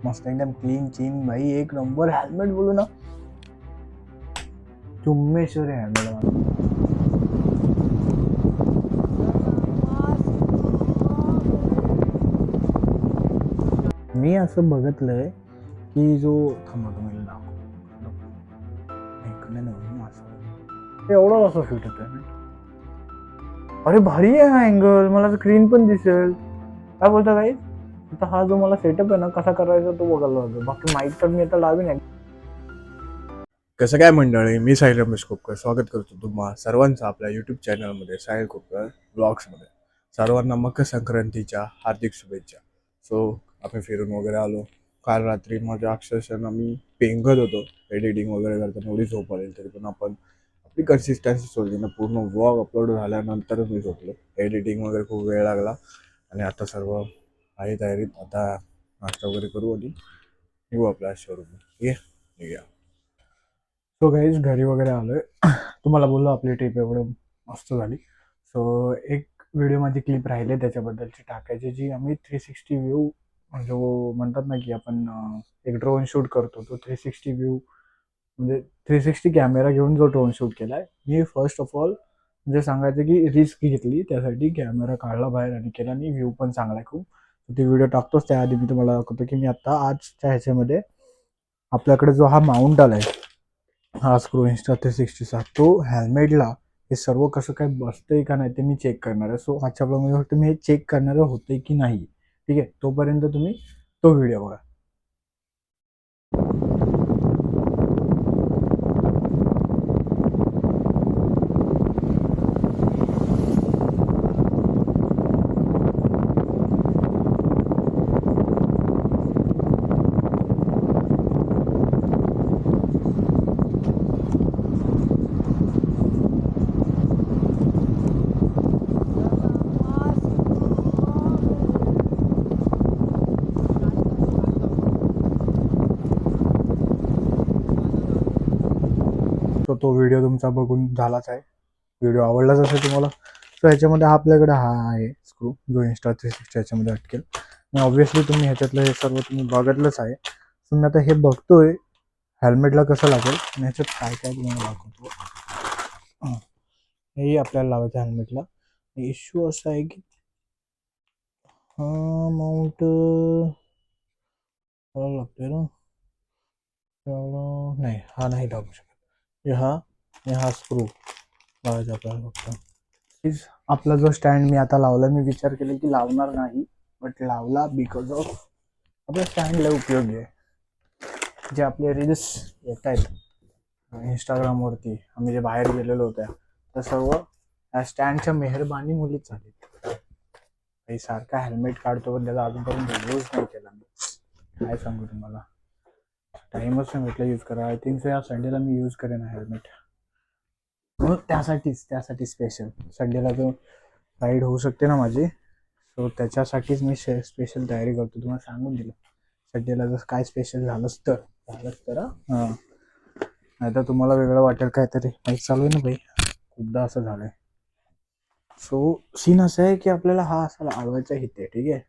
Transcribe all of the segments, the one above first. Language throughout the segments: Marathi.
मस्त एकदम क्लीन चीन भाई, एक नंबर हेल्मेट बोलू ना, चुम्मेश्वरी हेल्मेट. मी असं बघितलंय की जो थांबा तुम्ही एवढं असं शूट होतं. अरे भारी आहे हा अँगल, मला स्क्रीन पण दिसेल. काय बोलता काही, आता हा जो मला सेटअप आहे ना कसा करायचा तो बघायला लागतो. बाकी माईक तर मी आता लावीन. कसं काय मंडळी, मी साहिल रमेश खोपकर स्वागत करतो तुम्हा सर्वांचं आपल्या यूट्यूब चॅनलमध्ये साहिल खोपकर ब्लॉग्समध्ये. सर्वांना मकर संक्रांतीच्या हार्दिक शुभेच्छा. सो आपण फिरून वगैरे आलो. काल रात्री माझ्या अक्षरशः मी पेंगत होतो एडिटिंग वगैरे करताना, एवढी झोप आली तरी पण आपण आपली कन्सिस्टन्सी सोडली ना. पूर्ण व्लॉग अपलोड झाल्यानंतरच मी झोपलो. एडिटिंग वगैरे खूप वेळ लागला आणि आता सर्व आहे तयारीत. आता नाश्ता वगैरे करू आणि निघू आपल्या शोरूम. ठीक आहे, निघूया. सो गाईज घरी वगैरे आलोय. तुम्हाला बोललो आपली ट्रिप एवढं मस्त झाली. सो एक व्हिडिओ माझी क्लिप राहिले त्याच्याबद्दलची टाकायची, जी आम्ही 360 व्ह्यू जो म्हणतात ना की आपण एक ड्रोन शूट करतो, तो 360 व्ह्यू म्हणजे 360 कॅमेरा घेऊन जो ड्रोन शूट केलाय. मी फर्स्ट ऑफ ऑल म्हणजे सांगायचं की रिस्क घेतली, त्यासाठी कॅमेरा काढला बाहेर आणि केला, आणि व्ह्यू पण चांगला आहे खूप. ते व्हिडिओ टाकतोच. त्याआधी मी तुम्हाला दाखवतो की मी आता आजच्या ह्याच्यामध्ये आपल्याकडे जो हा माउंट आलाय, हा स्क्रू इंस्टा 360चा, तो हेल्मेटला हे सर्व कसं काय बसतंय का नाही ते मी चेक करणार आहे. सो आजच्या ब्लॉगमध्ये फक्त मी हे चेक करणार होतंय की नाही. ठीक आहे, तोपर्यंत तुम्ही तो व्हिडिओ बघा. तो व्हिडिओ तुमचा बघून झालाच आहे. व्हिडिओ आवडलाच असेल तुम्हाला. सो ह्याच्यामध्ये आपल्याकडे हा आहे स्क्रू, जो इंस्टा 360 ह्याच्यामध्ये अटकेल. आणि ऑब्व्हियसली तुम्ही ह्याच्यातलं हे सर्व तुम्ही बघितलंच आहे. सो मी आता हे बघतोय हेल्मेटला कसं लागेल आणि ह्याच्यात काय काय तुम्हाला दाखवतो. हेही आपल्याला लावायचं हेल्मेटला. इश्यू असा आहे की हा माउंट लागतोय ना, नाही हा नाही लागू शकत. हा स्क्रू लावायचा आपल्याला फक्त. आपला जो स्टँड मी आता लावला, मी विचार केला की लावणार नाही, बट लावला बिकॉज ऑफ आपल्या स्टँडला उपयोगी आहे. जे आपले रील्स येत आहेत इंस्टाग्रामवरती, आम्ही जे बाहेर गेलेलो होत्या, तर सर्व या स्टँडच्या मेहरबानी मुलीच झाली. काही सारखा हेल्मेट काढतो पण त्याचा अजूनपर्यंत यूज नाही केला मी. काय सांगू तुम्हाला, टाइमच नाही भेटला यूज करा. आय थिंक या संडेला मी यूज करेन हेल्मेट. मग त्यासाठी स्पेशल संडेला जो राईड होऊ शकते ना माझी, सो त्याच्यासाठीच मी स्पेशल तयारी करतो. तुम्हाला सांगून दिलं संडेला जर काय स्पेशल झालंच तर हां, नाही तर तुम्हाला वेगळं वाटेल काहीतरी. माहीत चालू आहे ना भाई, खूपदा असं झालंय. सो सीन असं आहे की आपल्याला हा असा लावायचा इथे, ठीक आहे,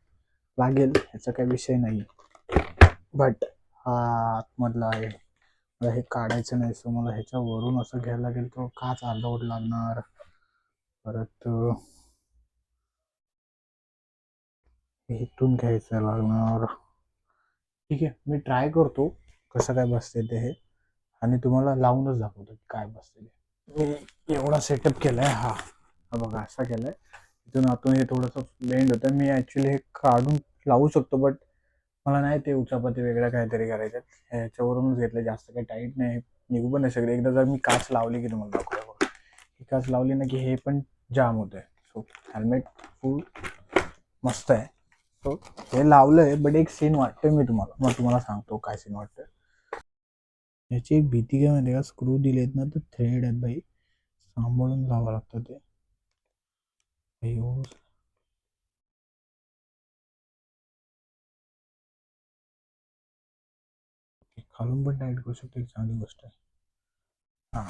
लागेल ह्याचा काही विषय नाही. बट हा आतमधला आहे, मला हे काढायचं नाही. सो मला ह्याच्यावरून असं घ्यायला लागेल, तो काच अर्धवट लागणार. परत इथून घ्यायचं लागणार. ठीक आहे, मी ट्राय करतो कसं काय बसते ते हे, आणि तुम्हाला लावूनच दाखवतो काय बसते ते. मी एवढा सेटअप केलाय. हा बघा असा केलाय. इथून आतून हे थोडंसं बेंड होतं. मी ॲक्च्युली हे काढून लावू शकतो, बट मला नाही ते उचापती वेगळ्या काहीतरी करायच्यात. ह्याच्यावरूनच घेतलं, जास्त काही टाईट नाही, निघू पण नाही सगळे. एकदा जर मी काच लावली की तुम्हाला दाखवूया बघा, ही काच लावली ना की हे पण जाम होतं आहे. सो हेल्मेट फुल मस्त आहे. सो हे लावलंय, बट एक सीन वाटतोय मी तुम्हाला, मग तुम्हाला सांगतो काय सीन वाटतोय. याची एक भीती काय माहिती का, स्क्रू दिलेत ना तर थ्रेड आहेत भाई, सांभाळून लावावं लागतं ते. खालून पण टाईट करू शकतो, एक चांगली गोष्ट आहे. हां,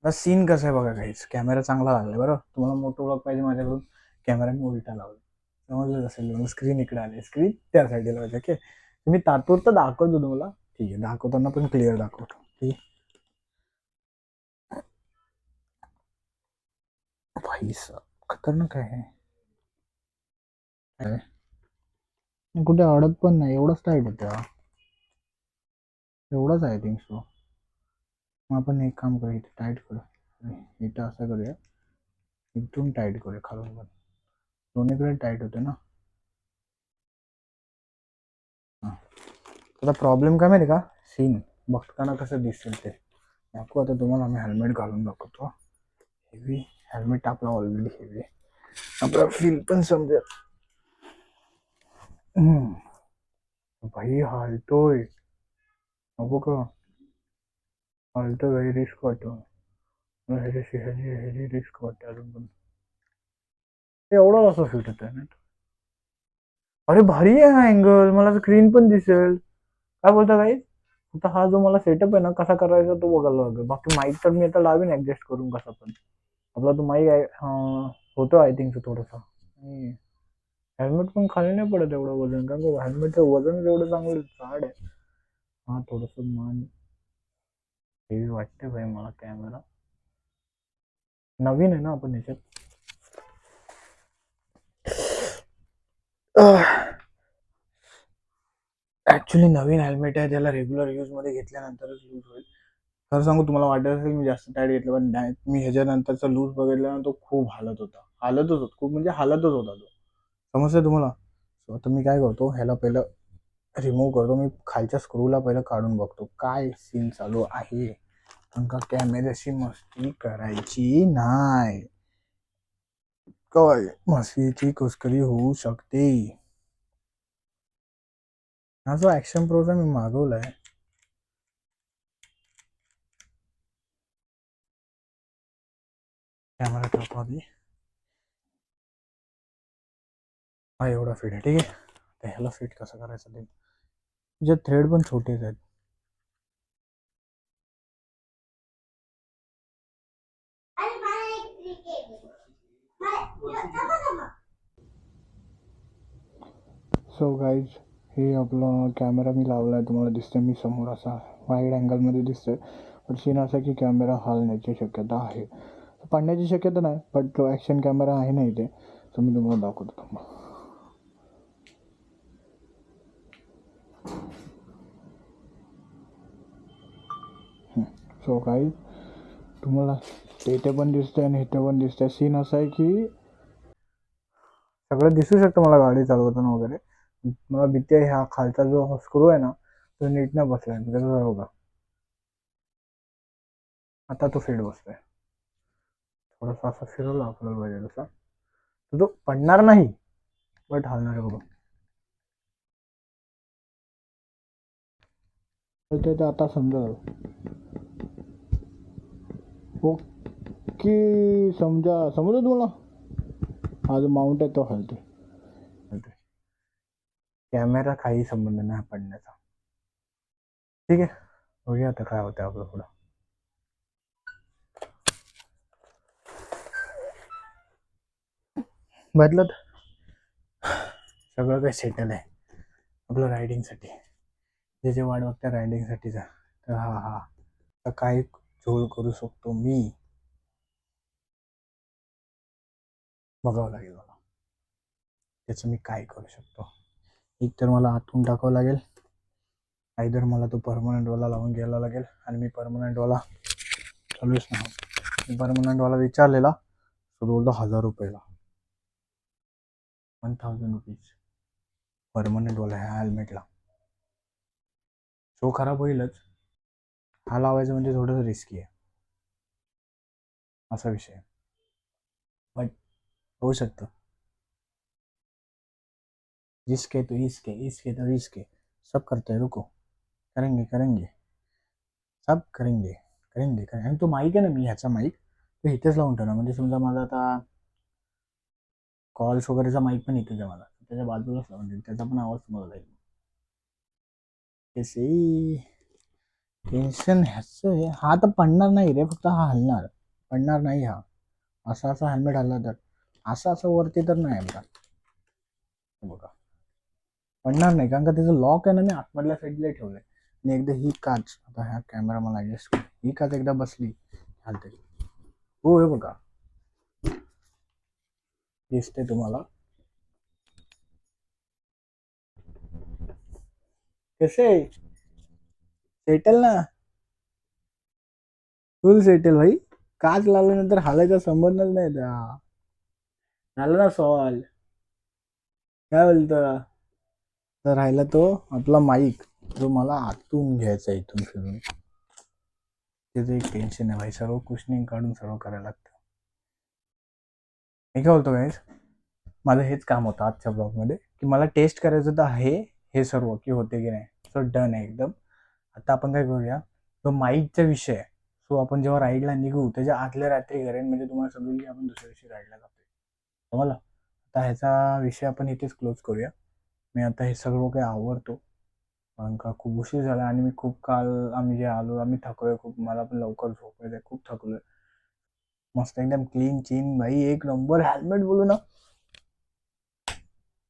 आता सीन कसं आहे बघा काहीच, कॅमेरा चांगला लागलाय बरं. तुम्हाला मोठं ब्लॉग पाहिजे माझ्याकडून, कॅमेरा मी उलटा लावला, समजलं असेल. स्क्रीन इकडे आली, स्क्रीन त्या साईडला लावायची. ओके, तुम्ही तात्पुरतं दाखवतो तुम्हाला, ठीक आहे, दाखवताना पण क्लिअर दाखवतो. ठीक आहे भाई साहब, खतरनाक आहे. कुठे अडत पण नाही, एवढंच टाईट होतं, एवढंच आय थिंक सो. मग आपण एक काम करूया, इथे टाईट करू, इथं असं करूया, इथून टाईट करूया खालून पण, दोन्हीकडे टाईट होते ना. आता प्रॉब्लेम काय माहिती का, सीन बघताना कसं दिसेल ते दाखवू. आता तुम्हाला आम्ही हेल्मेट घालून दाखवतो. हेवी हेल्मेट आपला ऑलरेडी हेवी आहे, आपला फील पण समजेल. भाई हालतोय, नको का, हालतोय भाई, रिस्क वाटतो ह्याची ह्याची ह्याची रिस्क वाटते अजून पण. एवढं असं फिट होत आहे ना. अरे भारी आहे हा अँगल, मला स्क्रीन पण दिसेल. काय बोलता काही, आता हा जो मला सेटअप आहे ना कसा करायचा तो बघायला लागेल. बाकी माईक तर मी आता लावीन ऍडजस्ट करून कसा पण. आपला तो माईक होतो आय थिंक थोडासा. हेल्मेट पण खाली नाही पडत एवढं वजन, कारण हेल्मेटचं वजन एवढं चांगलं जाड आहे. हा थोडस मान हेवी वाटते भाई मला. कॅमेरा नवीन आहे ना आपण याच्यात. ऍक्च्युली नवीन हेल्मेट आहे, त्याला रेग्युलर यूज मध्ये घेतल्यानंतरच लूज होईल. खरं सांगू तुम्हाला वाटत असेल मी जास्त टाईट घेतलं, पण नाही. मी ह्याच्यानंतरचा लूज बघितला ना, तो खूप हालत होता, हालतच होता, खूप म्हणजे हालतच होता तो. समजतंय तुम्हाला. सो आता मी काय करतो, ह्याला पहिलं रिमूव्ह करतो. मी खालच्या स्क्रूला पहिलं काढून बघतो काय सीन चालू आहे, कारण का कॅमेऱ्याशी मस्ती करायची नाही. काय मस्तीची कुस्करी होऊ शकते. हा जो ऍक्शन प्रोचा मी मागवलाय, कॅमेरा ठेवतो आधी. हा एवढा फिट आहे, ठीक आहे. तर ह्याला फिट कसं करायचं ते, जे थ्रेड पण छोटेच आहेत. सो गाईज, हे आपलं कॅमेरा मी लावला आहे, तुम्हाला दिसतंय मी समोर असा वाईड अँगलमध्ये दिसतोय. पण सीन असा की कॅमेरा हलण्याची शक्यता आहे, पडण्याची शक्यता नाही, बट तो ॲक्शन कॅमेरा आहे ना इथे, तो मी तुम्हाला दाखवतो तुम्हाला. सो गाईज, तुम्हाला इथे पण दिसतंय आणि इथे पण दिसतंय. सीन असा आहे की सगळं दिसू शकतं मला गाडी चालवताना वगैरे. मला भीती आहे, हा खालचा जो स्क्रू आहे ना तो नीट नाही बसलाय, त्याचा बघा आता तो फिट बसतोय. थोडासा असा फिरवला आपल्याला पाहिजे तसा, तर तो पडणार नाही, बट हलणार आहे बघा. तर ते आता समजा ओके, समजलं तुम्हाला. हा जो माउंट आहे तो हलतोय. कॅमेरा काही संबंध नाही पडण्याचा, ठीक आहे. बघूया आता काय होतं आपलं पुढं. बदलत सगळं काही सेटल आहे आपलं रायडिंगसाठी. जे जे वाट बघत्या रायडिंगसाठीचा, तर हा हा तर काय झोल करू शकतो मी, बघावं लागेल मला त्याचं मी काय करू शकतो. एक तर मला आतून टाकावं लागेल, आयदर मला तो परमनंटवाला लावून घ्यायला लागेल. आणि मी परमनंटवाला चालूच नाही, मी परमनंटवाला विचारलेला, तो बोलतो 1000 रुपयाला, 1000 रुपीज परमनंटवाला ह्या हेल्मेटला. तो खराब होईलच, हा लावायचं म्हणजे थोडंसं रिस्की आहे, असा विषय. बट होऊ शकतं. रिस्क है तो इसके, इसके तो रिस्क है, सब करते हैं, रुको करेंगे करेंगे, सब करेंगे करेंगे करेंगे. आणि तो माईक आहे ना, मी ह्याचा माईक तो इथेच लावून ठेवला, म्हणजे समजा माझा आता कॉल्स वगैरेचा माईक पण इथेच आहे मला, त्याच्या बाजूलाच लावून देईल, त्याचा पण आवाज तुम्हाला जाईल. टेन्शन ह्याचं आहे, हा तर पडणार नाही रे, फक्त हा हलणार. पडणार नाही हा. असा हेल्मेट हल्ला तर असं वरती तर नाही बघा. हे बघा पडणार नाही, कारण का त्याचं लॉक आहे ना, मी आतमधल्या साईडला ठेवलंय. आणि एकदा ही काच, आता ह्या कॅमेरा मला ऍडजस्ट, ही काच एकदा बसली हलते. हो हे बघा, दिसते तुम्हाला कसे सेटल ना, फुल सेटल भाई. काच लावल्यानंतर हालायचा संबंधच नाही त्या. झालं ना सॉल्व. काय बोलतो. तर राहिला तो आपला माईक, जो मला आतून घ्यायचा आहे, इथून फिरून. त्याचं एक टेन्शन आहे भाई, सर्व कुशनिंग काढून सर्व करायला लागतं. मी काय बोलतो गाईस, माझं हेच काम होतं आजच्या ब्लॉगमध्ये, की मला टेस्ट करायचं तर आहे हे सर्व, की होते की नाही. सो डन आहे एकदम. आता आपण काय करूया, तो माईकचा विषय आहे. सो आपण जेव्हा राईडला निघू त्याच्या आतल्या रात्री करेन, म्हणजे तुम्हाला समजेल की आपण दुसऱ्या दिवशी राईडला जातोय. तुम्हाला आता ह्याचा विषय आपण इथेच क्लोज करूया. मी आता हे सगळं काही आवरतो, कारण का खूप उशीर झाला आणि मी खूप काल आम्ही जे आलो, आम्ही थकलोय खूप. मला पण लवकर झोपायचं आहे, खूप थकलोय. मस्त एकदम क्लीन चीन भाई, एक नंबर हेल्मेट बोलू ना,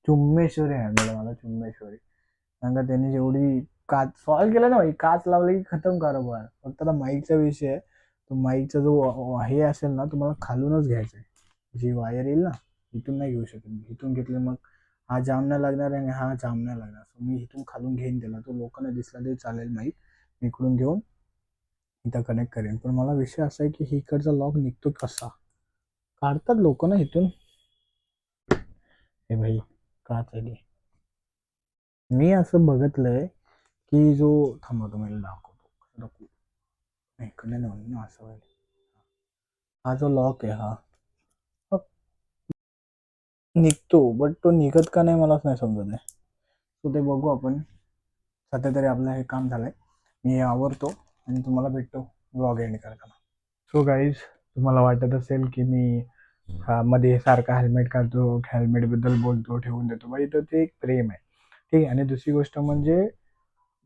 चुम्मेश्वरी हेल्मेट मला, चुम्मेश्वरी. कारण का त्यांनी जेवढी काच सॉल्व केलं ना भाई, काच लावली की खतम कारोबार. फक्त आता माईकचा विषय आहे, तो माईकचा जो हे असेल ना, तुम्हाला खालूनच घ्यायचा आहे. जी वायर येईल ना, इथून नाही घेऊ शकत. इथून घेतले मग हा जाम नाही लागणार आणि हा जाम नाही लागणार. सो मी इथून खालून घेईन त्याला, तो लोकांना दिसला तरी चालेल माईक, मी इकडून घेऊन इथं कनेक्ट करेन. पण मला विषय असा आहे की इकडचा लॉक निघतो कसा, काढतात लोक ना इथून. हे भाई काच आहे, मी असं बघितलंय की जो, थांबा तुम्हाला दाखवतो कसं दाखवू. नाही इकडे नाही ना, असं व्हायला. हा जो लॉक आहे हा निघतो, बट तो निघत का नाही मलाच नाही समजत आहे. सो ते बघू आपण. सध्या तरी आपलं हे काम झालंय, मी हे आवरतो आणि तुम्हाला भेटतो ब्लॉग एंड करताना. सो गाईज, तुम्हाला वाटत असेल की मी हा मध्ये सारखा हेल्मेट काढतो, हेल्मेटबद्दल बोलतो, ठेवून देतो बाई, तर ते एक प्रेम आहे. ठीक आहे. आणि दुसरी गोष्ट म्हणजे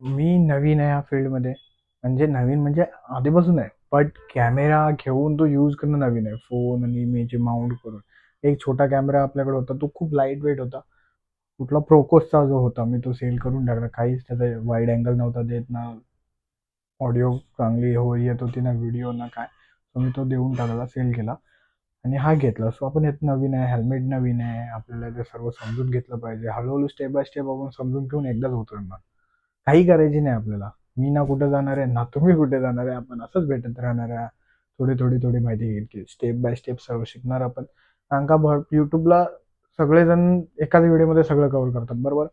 मी नवीन आहे या फील्डमध्ये, म्हणजे नवीन म्हणजे आधीपासून आहे, बट कॅमेरा घेऊन तो यूज करणं नवीन आहे. फोन आणि मी जे माउंट करून, एक छोटा कॅमेरा आपल्याकडे होता, तो खूप लाईट वेट होता. कुठला प्रोकोसचा जो होता, मी तो सेल करून टाकला. काहीच त्याचा वाईड अँगल नव्हता देत ना, ऑडिओ चांगली येत होती ना, व्हिडिओ ना काय. सो मी तो देऊन टाकला, सेल केला आणि हा घेतला. सो आपण यात नवीन आहे, हेल्मेट नवीन आहे, आपल्याला ते सर्व समजून घेतलं पाहिजे. हळूहळू स्टेप बाय स्टेप आपण समजून घेऊन एकदाच उतरणार. काही करायची नाही आपल्याला. मी ना कुठे जाणार आहे ना तुम्ही कुठे जाणार आहे, आपण असंच भेटत राहणार आहे. थोडी माहिती घेतली, स्टेप बाय स्टेप सर्व शिकणार आपण. कारण का युट्यूबला सगळेजण एकाच व्हिडिओमध्ये सगळं कव्हर करतात, बरोबर.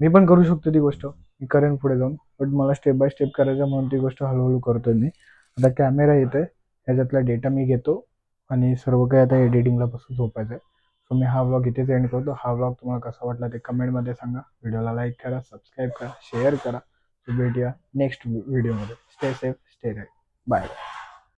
मी पण करू शकतो ती गोष्ट, मी करेन पुढे जाऊन, बट मला स्टेप बाय स्टेप करायचं म्हणून ती गोष्ट हळूहळू करतोय मी. आता कॅमेरा येतोय, ह्याच्यातला डेटा मी घेतो आणि सर्व काही आता एडिटिंगला बसून झोपायचं आहे. सो मी हा व्लॉग इथेच एंड करतो. हा व्लॉग तुम्हाला कसा वाटला ते कमेंटमध्ये सांगा. व्हिडिओला लाईक करा, सबस्क्राईब करा, शेअर करा. भेटूया नेक्स्ट व्हिडिओमध्ये. Stay safe, stay right, bye.